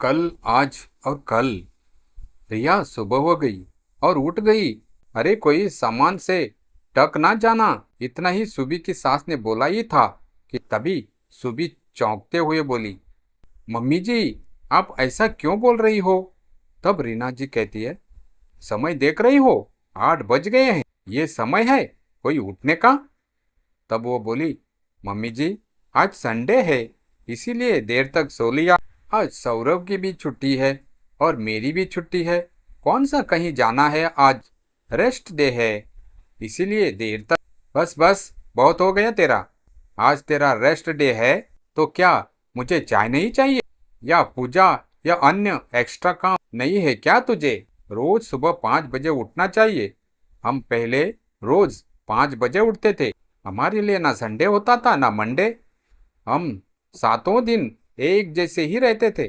कल, आज और कल। रिया सुबह हो गई और उठ गई। अरे कोई सामान से टक ना जाना, इतना ही सुबी की सास ने बोला ही था कि तभी सुबी चौंकते हुए बोली, मम्मी जी आप ऐसा क्यों बोल रही हो। तब रीना जी कहती है, समय देख रही हो, 8 बज गए हैं, ये समय है कोई उठने का। तब वो बोली, मम्मी जी आज संडे है इसीलिए देर तक सो लिया। आज सौरभ की भी छुट्टी है और मेरी भी छुट्टी है, कौन सा कहीं जाना है, आज रेस्ट डे है इसीलिए देर तक। बस बस बहुत हो गया तेरा, आज तेरा रेस्ट डे है तो क्या मुझे चाय नहीं चाहिए या पूजा या अन्य एक्स्ट्रा काम नहीं है क्या तुझे। रोज सुबह 5 बजे उठना चाहिए। हम पहले रोज 5 बजे उठते थे, हमारे लिए ना संडे होता था ना मंडे, हम सातों दिन एक जैसे ही रहते थे।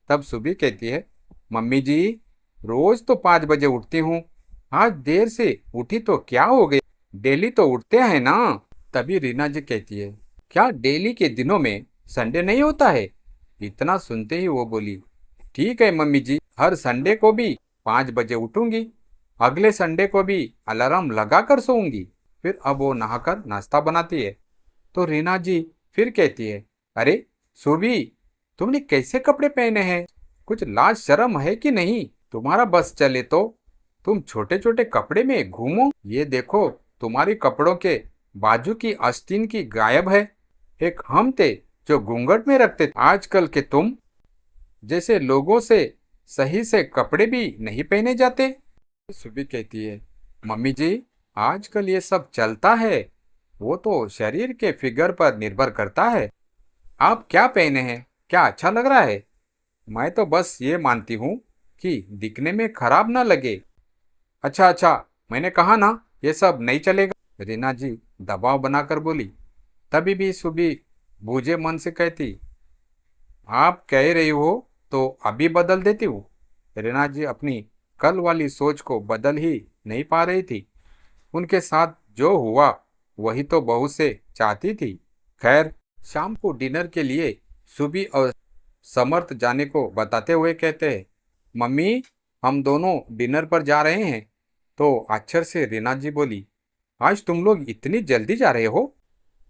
तब सुबह कहती है, मम्मी जी रोज तो 5 बजे उठती हूँ, आज देर से उठी तो क्या हो गया, डेली तो उठते हैं ना। तभी रीना जी कहती है, क्या डेली के दिनों में संडे नहीं होता है। इतना सुनते ही वो बोली, ठीक है मम्मी जी, हर संडे को भी 5 बजे उठूंगी, अगले संडे को भी अलार्म लगा कर सोऊंगी। फिर अब वो नहाकर नाश्ता बनाती है तो रीना जी फिर कहती है, अरे सुबी तुमने कैसे कपड़े पहने हैं, कुछ लाज शर्म है कि नहीं, तुम्हारा बस चले तो तुम छोटे छोटे कपड़े में घूमो, ये देखो तुम्हारे कपड़ों के बाजू की आस्तीन की गायब है, एक हम थे जो घूंघट में रखते थे, आजकल के तुम जैसे लोगों से सही से कपड़े भी नहीं पहने जाते। सुबी कहती है, मम्मी जी आजकल ये सब चलता है, वो तो शरीर के फिगर पर निर्भर करता है, आप क्या पहने हैं, क्या अच्छा लग रहा है, मैं तो बस ये मानती हूँ कि दिखने में खराब ना लगे। अच्छा अच्छा, मैंने कहा ना ये सब नहीं चलेगा, रीना जी दबाव बनाकर बोली। तभी भी सुबी बूझे मन से कहती, आप कह रही हो तो अभी बदल देती हूँ। रीना जी अपनी कल वाली सोच को बदल ही नहीं पा रही थी, उनके साथ जो हुआ वही तो बहू से चाहती थी। खैर शाम को डिनर के लिए सुबी और समर्थ जाने को बताते हुए कहते हैं, मम्मी हम दोनों डिनर पर जा रहे हैं। तो आश्चर्य से रीना जी बोली, आज तुम लोग इतनी जल्दी जा रहे हो।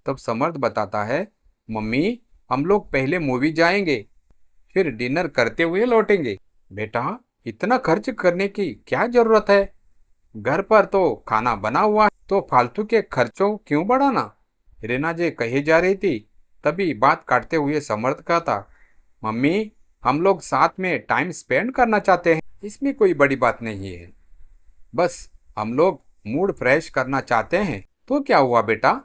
तब समर्थ बताता है, मम्मी हम लोग पहले मूवी जाएंगे फिर डिनर करते हुए लौटेंगे। बेटा इतना खर्च करने की क्या जरूरत है, घर पर तो खाना बना हुआ है, तो फालतू के खर्चों क्यों बढ़ाना। रीना जी कही जा रही थी, तभी बात काटते हुए समर्थ कहता, मम्मी हम लोग साथ में टाइम स्पेंड करना चाहते हैं, इसमें कोई बड़ी बात नहीं है, बस हम लोग मूड फ्रेश करना चाहते हैं। तो क्या हुआ बेटा,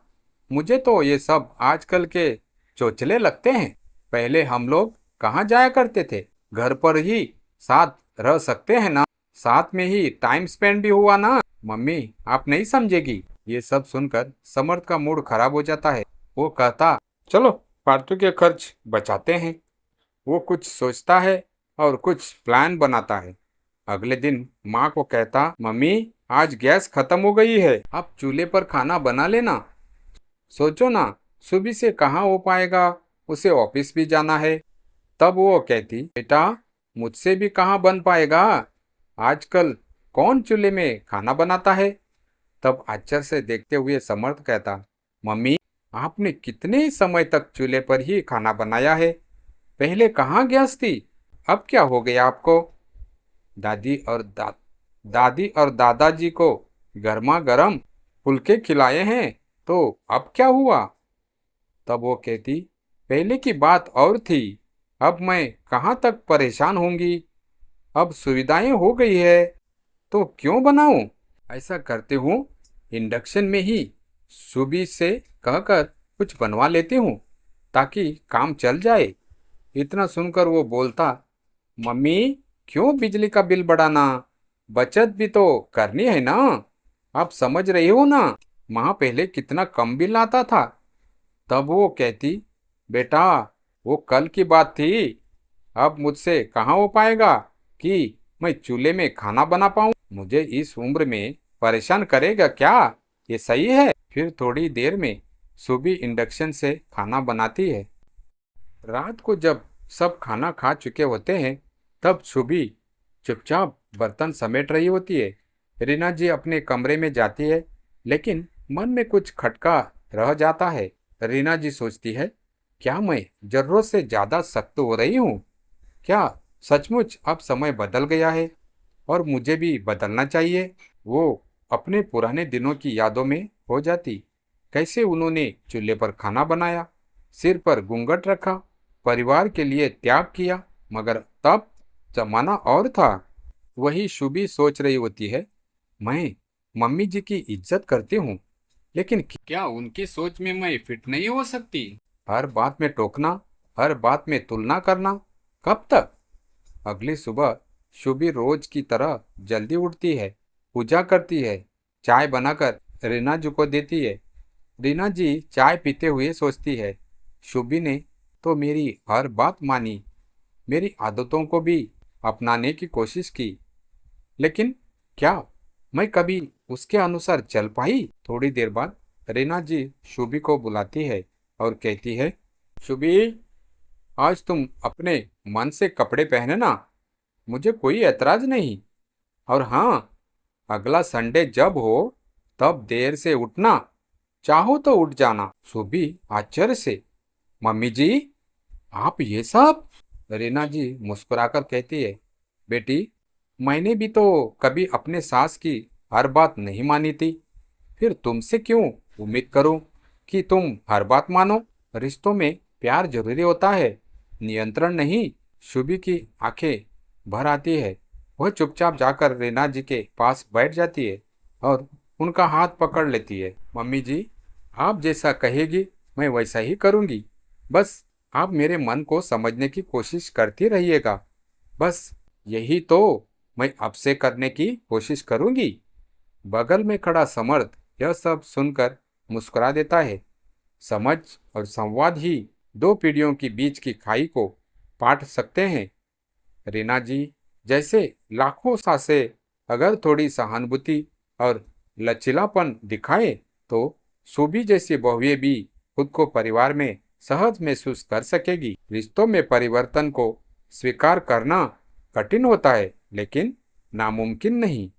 मुझे तो ये सब आजकल के चोचले लगते हैं, पहले हम लोग कहाँ जाया करते थे, घर पर ही साथ रह सकते हैं ना, साथ में ही टाइम स्पेंड भी हुआ ना। मम्मी आप नहीं समझेगी। ये सब सुनकर समर्थ का मूड खराब हो जाता है, वो कहता, चलो फालतू के खर्च बचाते हैं। वो कुछ सोचता है और कुछ प्लान बनाता है। अगले दिन माँ को कहता, मम्मी आज गैस खत्म हो गई है, आप चूल्हे पर खाना बना लेना। सोचो ना सुबह से कहाँ हो पाएगा, उसे ऑफिस भी जाना है। तब वो कहती, बेटा मुझसे भी कहाँ बन पाएगा, आजकल कौन चूल्हे में खाना बनाता है। तब आश्चर्य से देखते हुए समर्थ कहता, मम्मी आपने कितने समय तक चूल्हे पर ही खाना बनाया है, पहले कहाँ गैस थी, अब क्या हो गया आपको। दादी और दादाजी को गर्मा गर्म फुलके खिलाए हैं तो अब क्या हुआ। तब वो कहती, पहले की बात और थी, अब मैं कहाँ तक परेशान होंगी, अब सुविधाएं हो गई है तो क्यों बनाऊं। ऐसा करते हूँ इंडक्शन में ही सुबह से कहकर कुछ बनवा लेती हूँ ताकि काम चल जाए। इतना सुनकर वो बोलता, मम्मी क्यों बिजली का बिल बढ़ाना, बचत भी तो करनी है ना, आप समझ रही हो ना, वहाँ पहले कितना कम बिल आता था। तब वो कहती, बेटा वो कल की बात थी, अब मुझसे कहाँ हो पाएगा कि मैं चूल्हे में खाना बना पाऊँ, मुझे इस उम्र में परेशान करेगा क्या, ये सही है। फिर थोड़ी देर में सुबह इंडक्शन से खाना बनाती है। रात को जब सब खाना खा चुके होते हैं तब शुभी चुपचाप बर्तन समेट रही होती है। रीना जी अपने कमरे में जाती है, लेकिन मन में कुछ खटका रह जाता है। रीना जी सोचती है, क्या मैं जरूरत से ज्यादा सख्त हो रही हूँ? क्या सचमुच अब समय बदल गया है और मुझे भी बदलना चाहिए? वो अपने पुराने दिनों की यादों में हो जाती। कैसे उन्होंने चूल्हे पर खाना बनाया, सिर पर घूंघट रखा, परिवार के लिए त्याग किया, मगर तब जमाना और था। वही शुभी सोच रही होती है, मैं मम्मी जी की इज्जत करती हूँ, लेकिन क्या उनकी सोच में मैं फिट नहीं हो सकती? हर बात में टोकना, हर बात में तुलना करना, कब तक? अगली सुबह शुभी रोज की तरह जल्दी उठती है, पूजा करती है, चाय बनाकर रीना जी को देती है। रीना जी चाय पीते हुए सोचती है, शुभी ने तो मेरी हर बात मानी, मेरी आदतों को भी अपनाने की कोशिश की, लेकिन क्या मैं कभी उसके अनुसार चल पाई? थोड़ी देर बाद रीना जी शुभी को बुलाती है और कहती है, शुभी, आज तुम अपने मन से कपड़े पहने ना, मुझे कोई ऐतराज नहीं। और हाँ, अगला संडे जब हो तब देर से उठना, चाहो तो उठ जाना। शुभी आश्चर्य से, मम्मी जी, आप ये सब? रीना जी मुस्कुराकर कहती है, बेटी, मैंने भी तो कभी अपने सास की हर बात नहीं मानी थी, फिर तुमसे क्यों उम्मीद करूं कि तुम हर बात मानो? रिश्तों में प्यार जरूरी होता है, नियंत्रण नहीं। शुभी की आंखें भर आती है। वह चुपचाप जाकर रीना जी के पास बैठ जाती है और उनका हाथ पकड़ लेती है। मम्मी जी, आप जैसा कहेगी मैं वैसा ही करूंगी। बस आप मेरे मन को समझने की कोशिश करती रहिएगा। बस यही तो मैं अब से करने की कोशिश करूंगी। बगल में खड़ा समर्थ यह सब सुनकर मुस्कुरा देता है। समझ और संवाद ही दो पीढ़ियों के बीच की खाई को पाट सकते हैं। रीना जी जैसे लाखों सासे अगर थोड़ी सहानुभूति और लचीलापन दिखाए, तो सुबी जैसी बहुएं भी खुद को परिवार में सहज महसूस कर सकेगी। रिश्तों में परिवर्तन को स्वीकार करना कठिन होता है, लेकिन नामुमकिन नहीं।